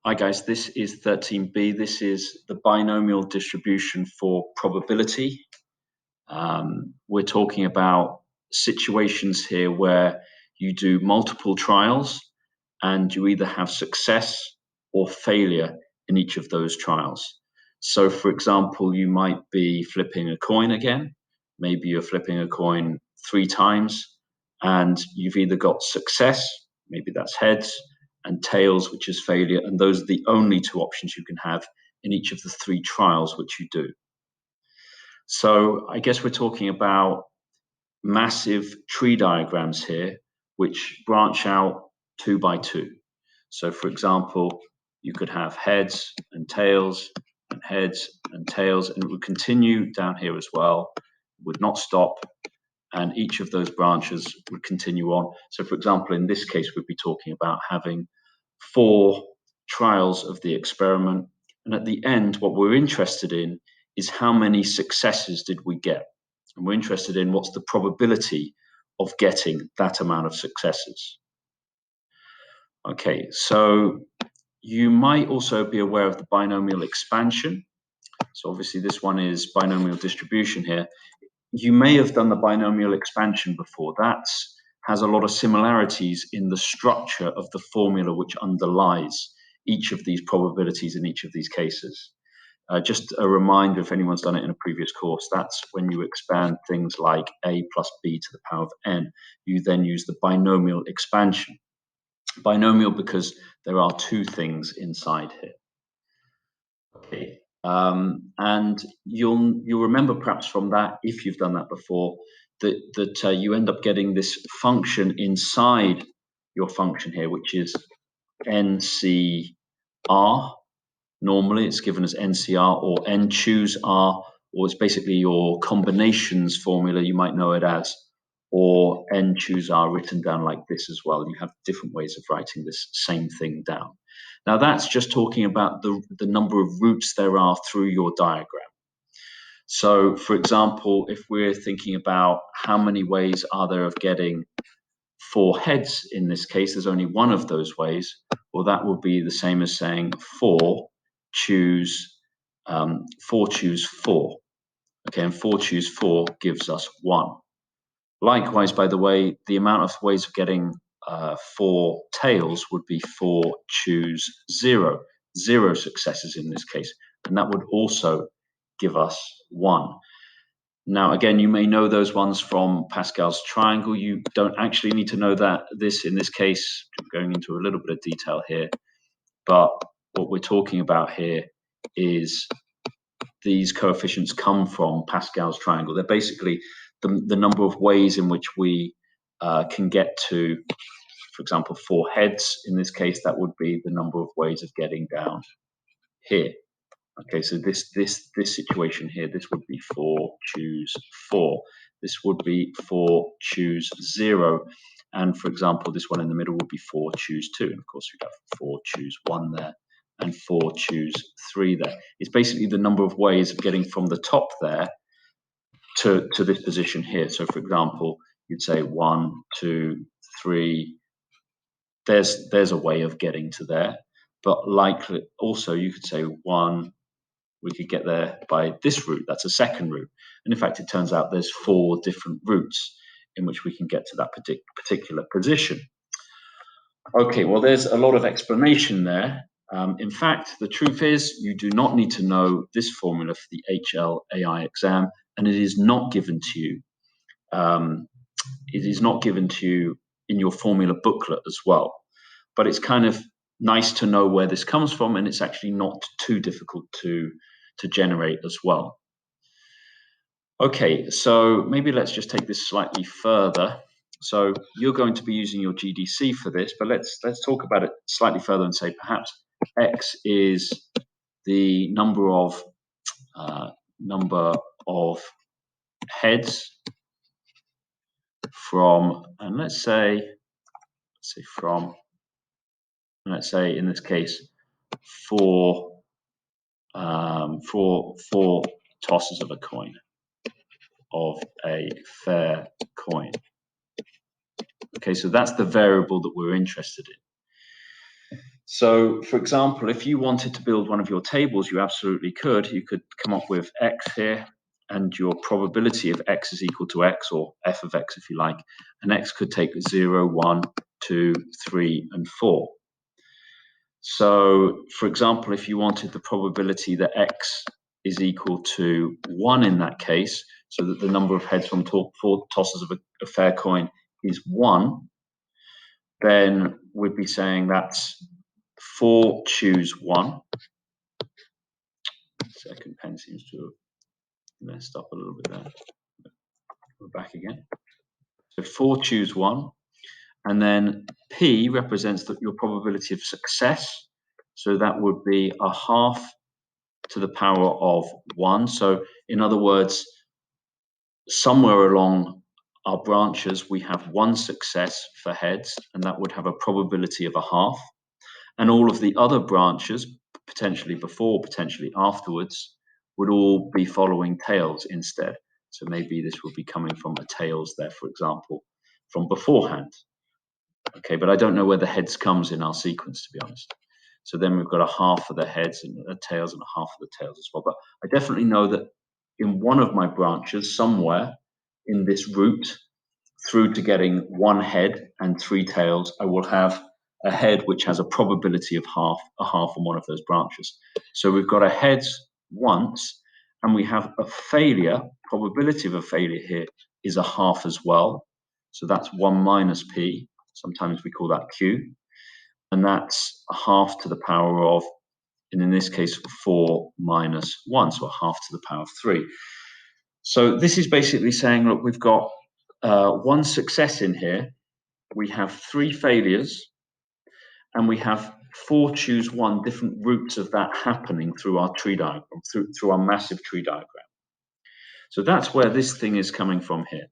Hi guys, this is 13B. This is the binomial distribution for probability. We're talking about situations here where you do multiple trials and you either have success or failure in each of those trials. So for example, you might be flipping a coin again. Maybe you're flipping a coin 3 times and you've either got success, maybe that's heads, and tails, which is failure, and those are the only 2 options you can have in each of the 3 trials which you do. So I guess we're talking about massive tree diagrams here which branch out 2 by 2. So for example, you could have heads and tails and heads and tails, and it would continue down here as well, would not stop, and each of those branches would continue on. So for example, in this case, we'd be talking about having 4 trials of the experiment, and at the end, what we're interested in is how many successes did we get, and we're interested in what's the probability of getting that amount of successes. Okay, so you might also be aware of the binomial expansion. So obviously this one is binomial distribution here. You may have done the binomial expansion before. That has a lot of similarities in the structure of the formula which underlies each of these probabilities in each of these cases. Just a reminder, if anyone's done it in a previous course, that's when you expand things like a plus b to the power of n. You then use the binomial expansion. Binomial because there are 2 things inside here. Okay. And you'll remember perhaps from that, if you've done that before, that you end up getting this function inside your function here, which is NCR. Normally it's given as NCR or N choose R, or it's basically your combinations formula, you might know it as, or N choose R written down like this as well. You have different ways of writing this same thing down. Now that's just talking about the number of routes there are through your diagram. So for example, if we're thinking about how many ways are there of getting 4 heads in this case, there's only one of those ways, well that would be the same as saying 4 choose 4. Okay, and 4 choose 4 gives us 1. Likewise, by the way, the amount of ways of getting 4 tails would be 4 choose 0. 0 successes in this case, and that would also give us 1. Now, again, you may know those ones from Pascal's triangle. You don't actually need to know that in this case, I'm going into a little bit of detail here, but what we're talking about here is these coefficients come from Pascal's triangle. They're basically the number of ways in which we can get to, for example, 4 heads. In this case, that would be the number of ways of getting down here. Okay, so this situation here, this would be 4 choose 4. This would be 4 choose 0. And for example, this one in the middle would be 4 choose 2. And of course, we'd have 4 choose 1 there and 4 choose 3 there. It's basically the number of ways of getting from the top there to this position here. So for example, you'd say 1, 2, 3. There's a way of getting to there. But likely also you could say 1, we could get there by this route. That's a second route. And in fact, it turns out there's 4 different routes in which we can get to that particular position. Okay, well, there's a lot of explanation there. In fact, the truth is you do not need to know this formula for the HLAI exam, and it is not given to you. It is not given to you in your formula booklet as well. But it's kind of nice to know where this comes from, and it's actually not too difficult to generate as well. Okay, so maybe let's just take this slightly further. So you're going to be using your GDC for this, but let's talk about it slightly further and say perhaps X is the number of heads from, and let's say in this case 4 tosses of a coin, of a fair coin. Okay, so that's the variable that we're interested in. So, for example, if you wanted to build one of your tables, you absolutely could. You could come up with x here, and your probability of x is equal to x, or f of x if you like, and x could take 0, 1, 2, 3, and 4. So, for example, if you wanted the probability that x is equal to 1 in that case, so that the number of heads from 4 tosses of a fair coin is 1, then we'd be saying that's 4 choose 1. Second pen seems to have messed up a little bit there. We're back again. So 4 choose 1. And then P represents your probability of success. So that would be a half to the power of 1. So in other words, somewhere along our branches, we have 1 success for heads, and that would have a probability of a half. And all of the other branches, potentially before, potentially afterwards, would all be following tails instead. So maybe this would be coming from a tails there, for example, from beforehand. Okay, but I don't know where the heads comes in our sequence, to be honest. So then we've got a half of the heads and the tails and a half of the tails as well. But I definitely know that in one of my branches, somewhere in this route, through to getting 1 head and 3 tails, I will have a head which has a probability of a half on one of those branches. So we've got a heads once, and we have a failure. Probability of a failure here is a half as well. So that's 1 minus P. Sometimes we call that Q. And that's a half to the power of, and in this case, 4 minus 1, so a half to the power of 3. So this is basically saying, look, we've got 1 success in here, we have 3 failures, and we have 4 choose 1 different routes of that happening through our tree diagram, through our massive tree diagram. So that's where this thing is coming from here.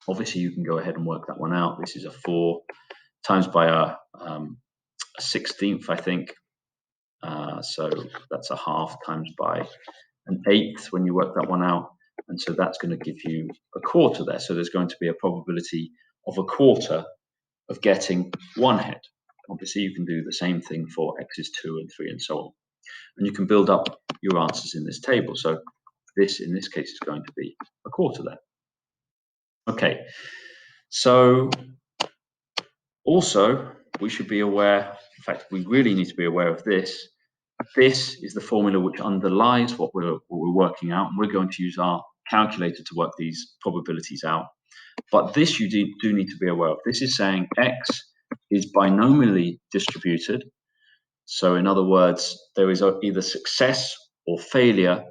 Obviously, you can go ahead and work that one out. This is a 4 times by a 16th, I think. So that's a half times by an 1/8 when you work that one out. And so that's going to give you a quarter there. So there's going to be a probability of a quarter of getting 1 head. Obviously, you can do the same thing for x's 2 and 3 and so on. And you can build up your answers in this table. So this, in this case, is going to be a quarter there. Okay, so also we should be aware, in fact, we really need to be aware of this. This is the formula which underlies what we're working out. We're going to use our calculator to work these probabilities out. But this you do need to be aware of. This is saying x is binomially distributed. So in other words, there is either success or failure,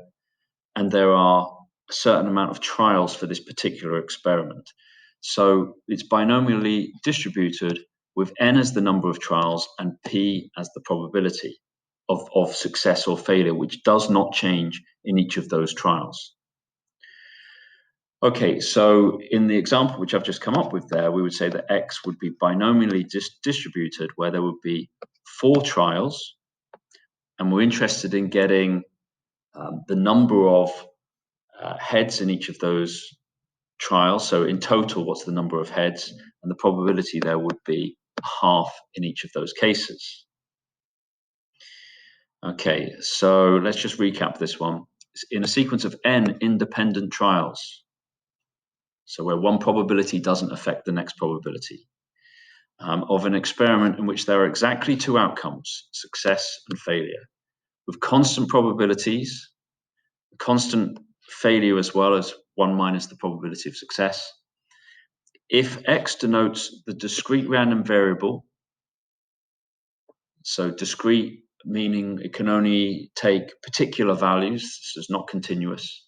and there are a certain amount of trials for this particular experiment. So it's binomially distributed with n as the number of trials and p as the probability of success or failure, which does not change in each of those trials. Okay, so in the example which I've just come up with there, we would say that x would be binomially distributed, where there would be 4 trials, and we're interested in getting the number of heads in each of those trials. So in total, what's the number of heads? And the probability there would be half in each of those cases. Okay, so let's just recap this one. In a sequence of n independent trials, so where one probability doesn't affect the next probability, of an experiment in which there are exactly 2 outcomes, success and failure, with constant probabilities, constant failure as well as 1 minus the probability of success. If x denotes the discrete random variable, so discrete meaning it can only take particular values, this is not continuous,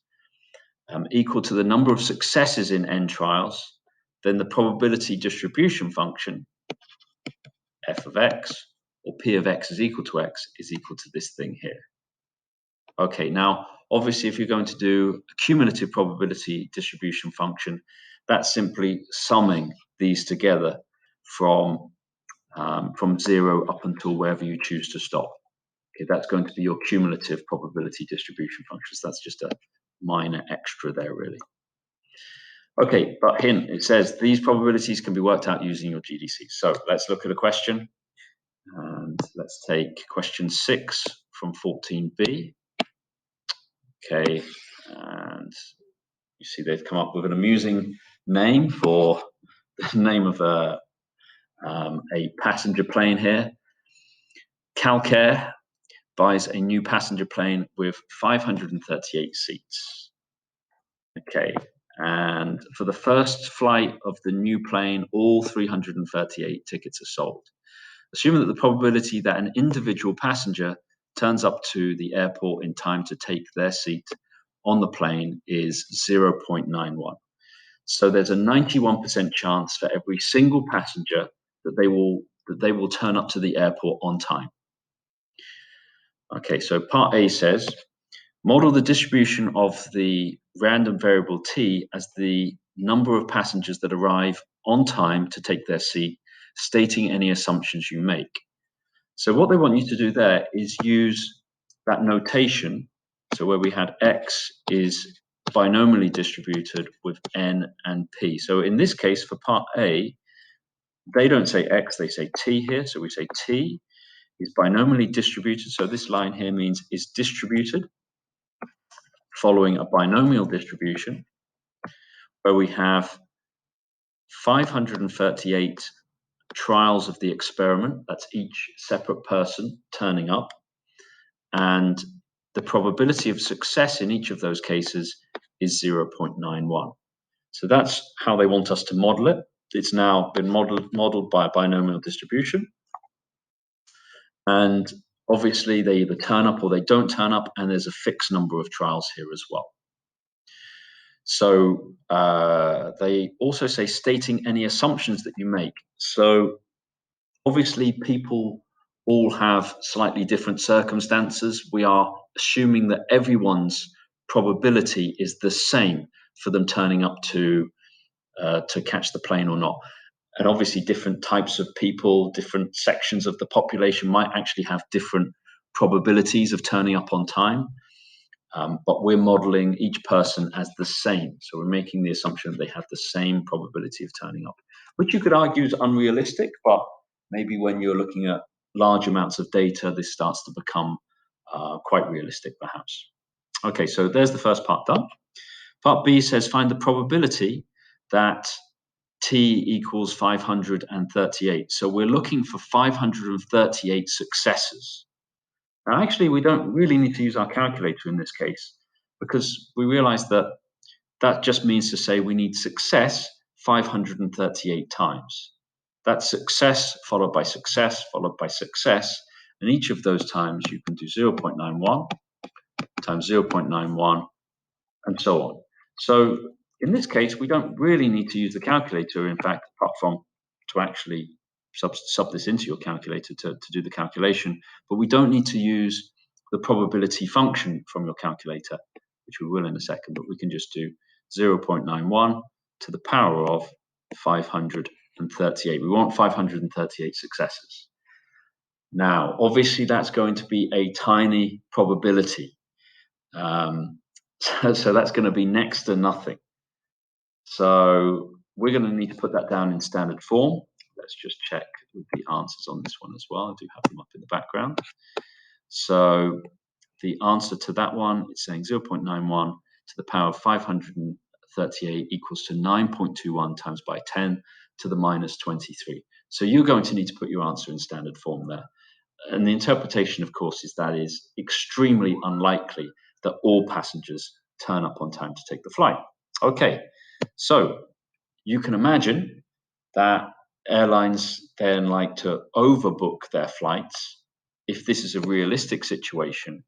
equal to the number of successes in n trials, then the probability distribution function, f of x, or p of x is equal to x, is equal to this thing here. Okay, now, obviously, if you're going to do a cumulative probability distribution function, that's simply summing these together from 0 up until wherever you choose to stop. Okay, that's going to be your cumulative probability distribution functions. That's just a minor extra there, really. Okay, but hint, it says these probabilities can be worked out using your GDC. So let's look at a question. And let's take question 6 from 14B. Okay, and you see they've come up with an amusing name for the name of a passenger plane here. Calcaire buys a new passenger plane with 538 seats. Okay, and for the first flight of the new plane, all 338 tickets are sold. Assuming that the probability that an individual passenger turns up to the airport in time to take their seat on the plane is 0.91. So there's a 91% chance for every single passenger that they will turn up to the airport on time. Okay, so part A says, model the distribution of the random variable t as the number of passengers that arrive on time to take their seat, stating any assumptions you make. So what they want you to do there is use that notation. So where we had x is binomially distributed with n and p. So in this case, for part A, they don't say x, they say t here. So we say t is binomially distributed. So this line here means is distributed following a binomial distribution where we have 538 trials of the experiment. That's each separate person turning up. And the probability of success in each of those cases is 0.91. So that's how they want us to model it. It's now been modeled by a binomial distribution. And obviously, they either turn up or they don't turn up, and there's a fixed number of trials here as well. So they also say stating any assumptions that you make. So obviously, people all have slightly different circumstances. We are assuming that everyone's probability is the same for them turning up to catch the plane or not. And obviously, different types of people, different sections of the population might actually have different probabilities of turning up on time. But we're modeling each person as the same. So we're making the assumption that they have the same probability of turning up, which you could argue is unrealistic, but maybe when you're looking at large amounts of data, this starts to become quite realistic, perhaps. Okay, so there's the first part done. Part B says find the probability that t equals 538. So we're looking for 538 successes. Now, actually, we don't really need to use our calculator in this case because we realize that that just means to say we need success 538 times. That's success followed by success followed by success. And each of those times you can do 0.91 times 0.91 and so on. So in this case, we don't really need to use the calculator, in fact, apart from to actually sub this into your calculator to do the calculation, but we don't need to use the probability function from your calculator, which we will in a second, but we can just do 0.91 to the power of 538. We want 538 successes. Now, obviously, that's going to be a tiny probability. So that's going to be next to nothing. So we're going to need to put that down in standard form. Let's just check with the answers on this one as well. I do have them up in the background. So the answer to that one is saying 0.91 to the power of 538 equals to 9.21 times by 10 to the minus 23. So you're going to need to put your answer in standard form there. And the interpretation, of course, is that is extremely unlikely that all passengers turn up on time to take the flight. Okay, so you can imagine that airlines then like to overbook their flights. If this is a realistic situation,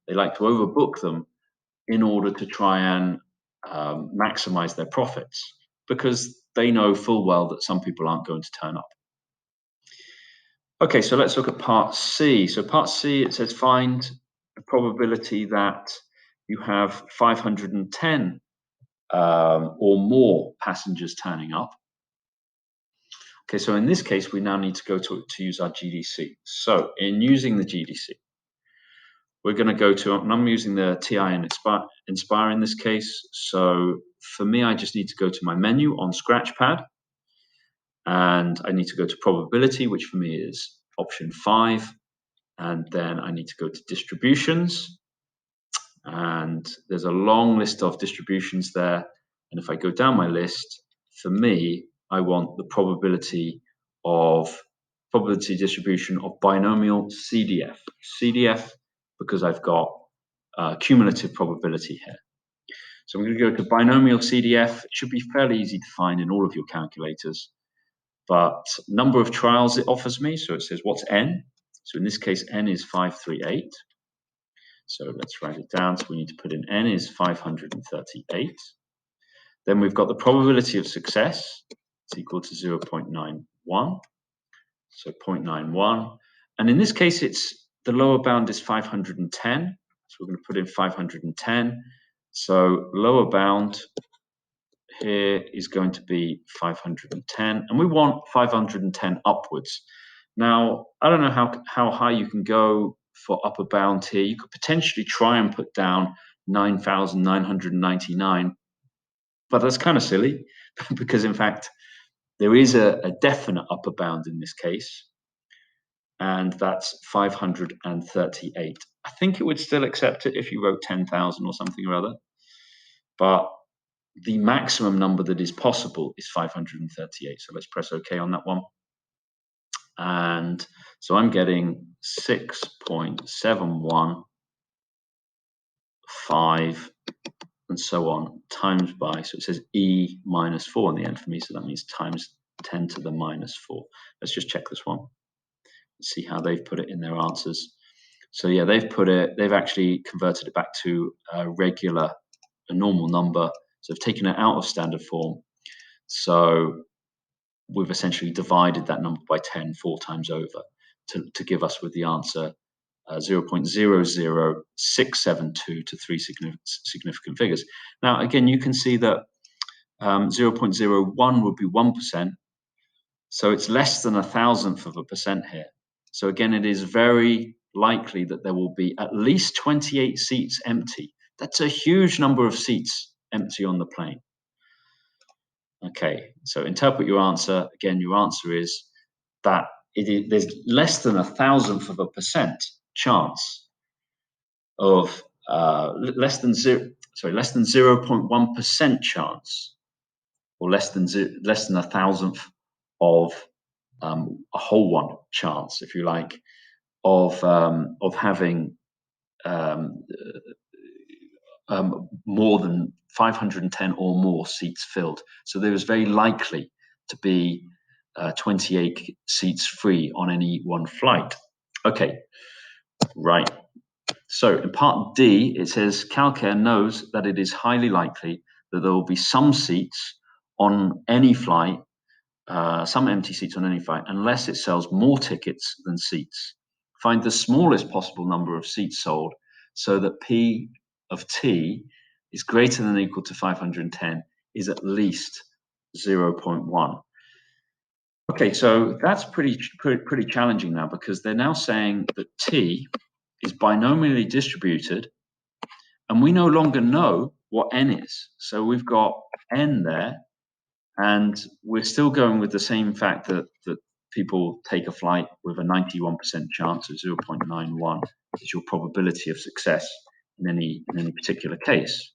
they like to overbook them in order to try and maximize their profits because they know full well that some people aren't going to turn up. Okay, so let's look at part C. So part C, it says find the probability that you have 510 or more passengers turning up. Okay, so in this case, we now need to go to use our GDC. So in using the GDC, we're going to go to, and I'm using the TI and Inspire in this case. So for me, I just need to go to my menu on Scratchpad. And I need to go to probability, which for me is option 5, and then I need to go to distributions, and there's a long list of distributions there. And if I go down my list, for me, I want the probability distribution of binomial CDF. CDF because I've got cumulative probability here. So I'm going to go to binomial CDF. It should be fairly easy to find in all of your calculators. But number of trials it offers me, so it says what's n? So in this case, n is 538. So let's write it down. So we need to put in n is 538. Then we've got the probability of success. It's equal to 0.91. So 0.91. And in this case, it's the lower bound is 510. So we're going to put in 510. So lower bound here is going to be 510, and we want 510 upwards. Now, I don't know how high you can go for upper bound here. You could potentially try and put down 9,999, but that's kind of silly because, in fact, there is a definite upper bound in this case, and that's 538. I think it would still accept it if you wrote 10,000 or something or other, but the maximum number that is possible is 538. So let's press OK on that one. And so I'm getting 6.715 and so on times by, so it says E minus 4 on the end for me. So that means times 10 to the minus 4. Let's just check this one. Let's see how they've put it in their answers. So yeah, they've actually converted it back to a normal number. So they've taken it out of standard form. So we've essentially divided that number by 10 4 times over to give us with the answer 0.00672 to 3 significant figures. Now, again, you can see that 0.01 would be 1%. So it's less than 1,000th of a percent here. So again, it is very likely that there will be at least 28 seats empty. That's a huge number of seats empty on the plane. Okay, so interpret your answer. Again, your answer is that there's less than 1,000th of a percent chance of less than 0.1% chance, or less than 1,000th of a whole one chance, if you like, of having more than 510 or more seats filled. So there is very likely to be 28 seats free on any one flight. Okay, right. So in part D, it says CalCare knows that it is highly likely that there will be some seats on any flight, some empty seats on any flight, unless it sells more tickets than seats. Find the smallest possible number of seats sold so that P of T is greater than or equal to 510 is at least 0.1. Okay, so that's pretty challenging now, because they're now saying that T is binomially distributed, and we no longer know what n is. So we've got n there, and we're still going with the same fact that people take a flight with a 91% chance of 0.91 is your probability of success in any particular case.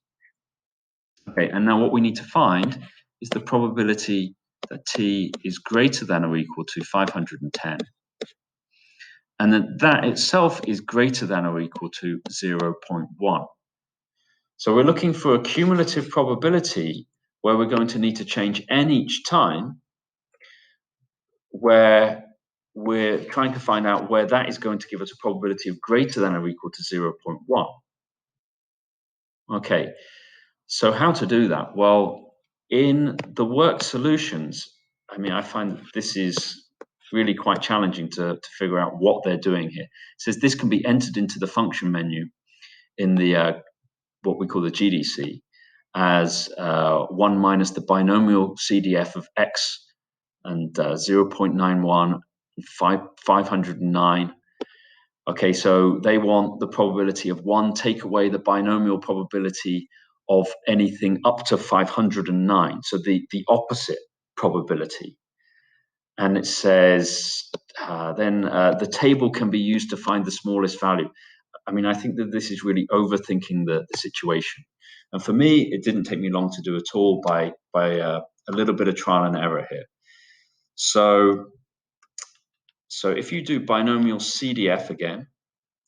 Okay, and now what we need to find is the probability that T is greater than or equal to 510. And that itself is greater than or equal to 0.1. So we're looking for a cumulative probability where we're going to need to change n each time, where we're trying to find out where that is going to give us a probability of greater than or equal to 0.1. Okay, so how to do that? Well, in the work solutions, I mean, I find this is really quite challenging to figure out what they're doing here. It says this can be entered into the function menu in the what we call the GDC as 1 minus the binomial CDF of x and 0.91, 509. Okay, so they want the probability of 1, take away the binomial probability of anything up to 509, so the opposite probability. And it says, then the table can be used to find the smallest value. I mean, I think that this is really overthinking the situation. And for me, it didn't take me long to do at all by a little bit of trial and error here. So if you do binomial CDF again,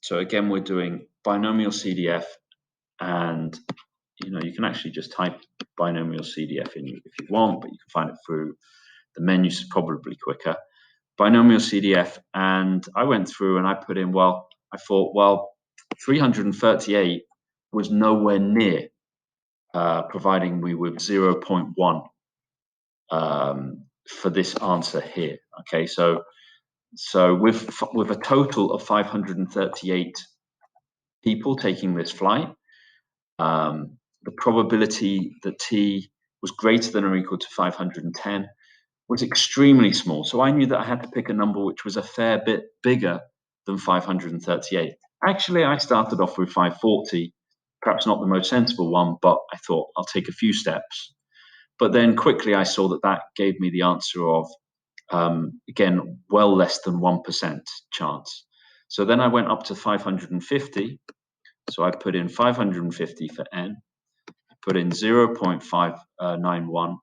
so again, we're doing binomial CDF, and you can actually just type binomial CDF in if you want, but you can find it through the menus, is probably quicker. Binomial CDF, and I went through and I put in, I thought, 338 was nowhere near providing me with 0.1 for this answer here. Okay, so with a total of 538 people taking this flight, the probability that T was greater than or equal to 510 was extremely small. So I knew that I had to pick a number which was a fair bit bigger than 538. Actually, I started off with 540, perhaps not the most sensible one, but I thought I'll take a few steps. But then quickly I saw that gave me the answer of, again, well less than 1% chance. So then I went up to 550. So I put in 550 for n, I put in 0.591,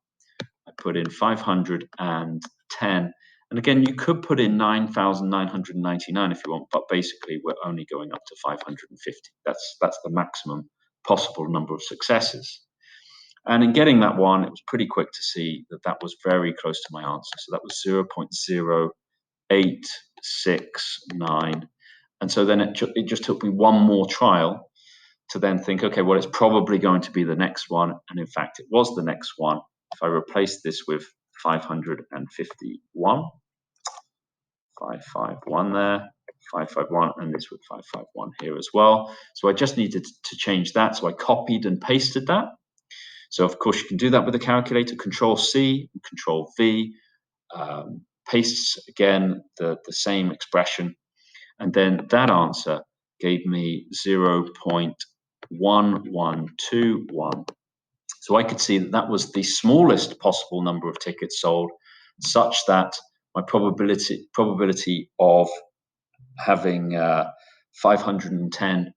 I put in 510, and again, you could put in 9,999 if you want, but basically we're only going up to 550. That's the maximum possible number of successes. And in getting that one, it was pretty quick to see that was very close to my answer. So that was 0.0869. And so then it just took me one more trial to then think, okay, well, it's probably going to be the next one. And in fact, it was the next one. If I replace this with 551, 551 there, 551, and this with 551 here as well. So I just needed to change that. So I copied and pasted that. So of course you can do that with a calculator. Control C, Control V, pastes again the same expression, and then that answer gave me 0.1121. So I could see that was the smallest possible number of tickets sold, such that my probability of having 510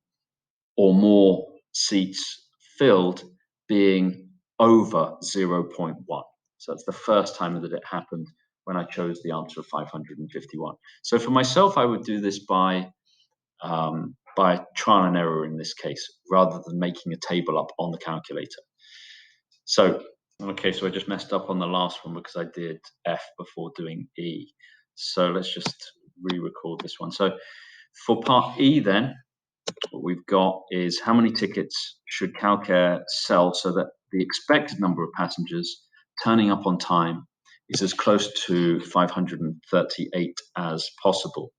or more seats filled being over 0.1. So that's the first time that it happened when I chose the answer of 551. So for myself, I would do this by trial and error in this case, rather than making a table up on the calculator. So, okay, so I just messed up on the last one because I did F before doing E. So let's just re-record this one. So for part E then, what we've got is how many tickets should Calcare sell so that the expected number of passengers turning up on time is as close to 538 as possible.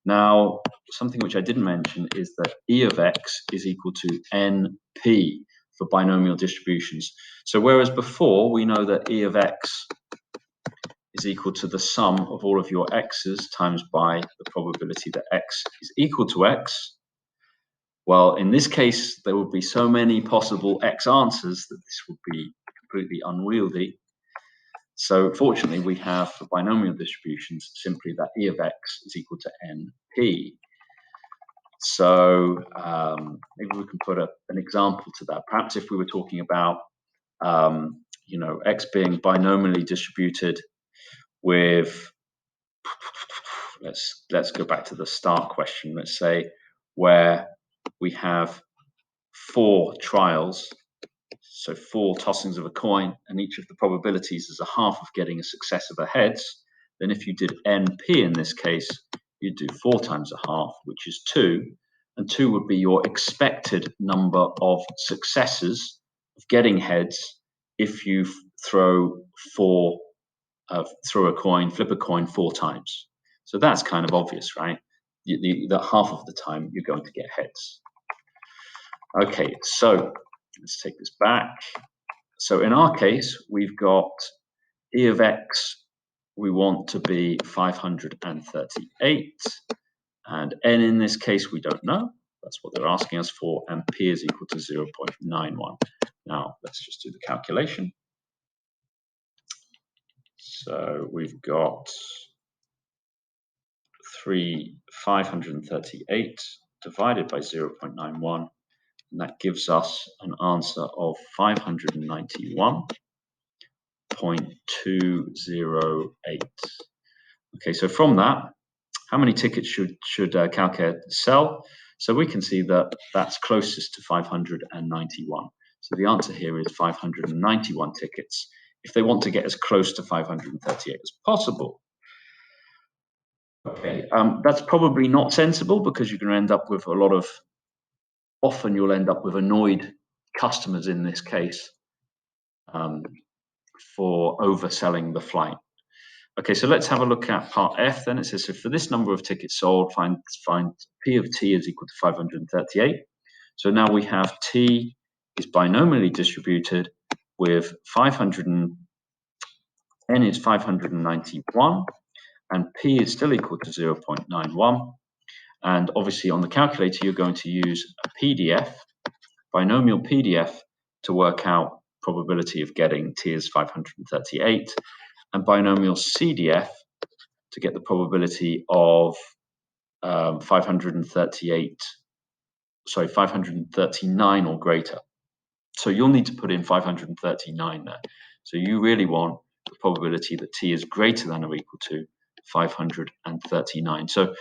Now, something which I didn't mention is that E of X is equal to NP for binomial distributions. So whereas before we know that E of X is equal to the sum of all of your X's times by the probability that X is equal to X, well, in this case, there would be so many possible X answers that this would be completely unwieldy. So fortunately, we have for binomial distributions simply that E of X is equal to NP. So maybe we can put an example to that. Perhaps if we were talking about, X being binomially distributed with, let's go back to the start question. Let's say where we have 4 trials, so 4 tossings of a coin, and each of the probabilities is a half of getting a success of a heads. Then if you did NP in this case, you'd do 4 times a half, which is 2, and 2 would be your expected number of successes of getting heads if you throw a coin, flip a coin 4 times. So that's kind of obvious, right? That half of the time you're going to get heads. Okay, so let's take this back. So in our case, we've got E of X, we want to be 538, and N in this case, we don't know. That's what they're asking us for, and P is equal to 0.91. Now, let's just do the calculation. So we've got 538 divided by 0.91, and that gives us an answer of 591.208. Okay, so from that, how many tickets should Calcare sell? So we can see that that's closest to 591. So the answer here is 591 tickets if they want to get as close to 538 as possible. Okay, that's probably not sensible because you're going to end up with often you'll end up with annoyed customers in this case for overselling the flight. Okay, so let's have a look at part F then. It says, so for this number of tickets sold, find P of T is equal to 538. So now we have T is binomially distributed with 500, N is 591, and P is still equal to 0.91. And obviously on the calculator, you're going to use a PDF, binomial PDF, to work out probability of getting T as 538, and binomial CDF to get the probability of 539 or greater. So you'll need to put in 539 there. So you really want the probability that T is greater than or equal to 539. So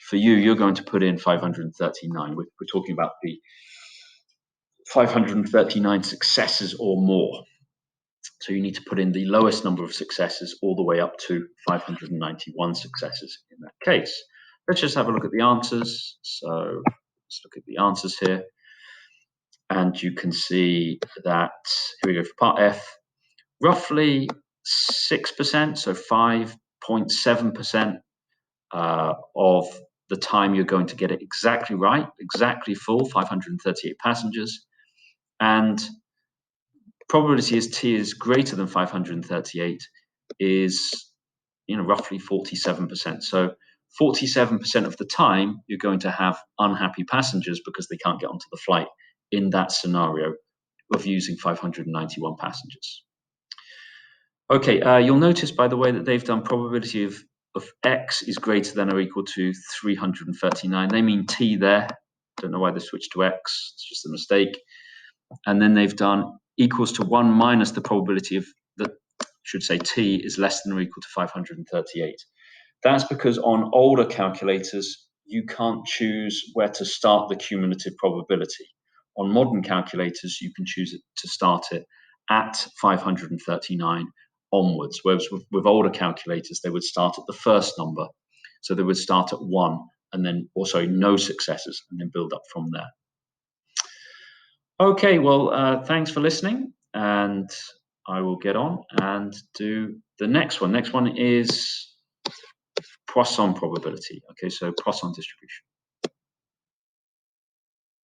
for you, you're going to put in 539. We're talking about the 539 successes or more. So you need to put in the lowest number of successes all the way up to 591 successes in that case. Let's just have a look at the answers. So let's look at the answers here. And you can see that, here we go, for part F, roughly 6%, so 5.7% of the time you're going to get it exactly right, exactly full, 538 passengers. And probability is T is greater than 538 is roughly 47%. So 47% of the time you're going to have unhappy passengers because they can't get onto the flight in that scenario of using 591 passengers. Okay, you'll notice, by the way, that they've done probability of X is greater than or equal to 339. They mean T there. Don't know why they switched to X. It's just a mistake. And then they've done equals to 1 minus the probability of should say T is less than or equal to 538. That's because on older calculators, you can't choose where to start the cumulative probability. On modern calculators, you can choose it to start it at 539 onwards, whereas with older calculators, they would start at the first number. So they would start at 1 and then also no successes and then build up from there. Okay, well, thanks for listening, and I will get on and do the next one. Next one is Poisson probability. Okay, so Poisson distribution.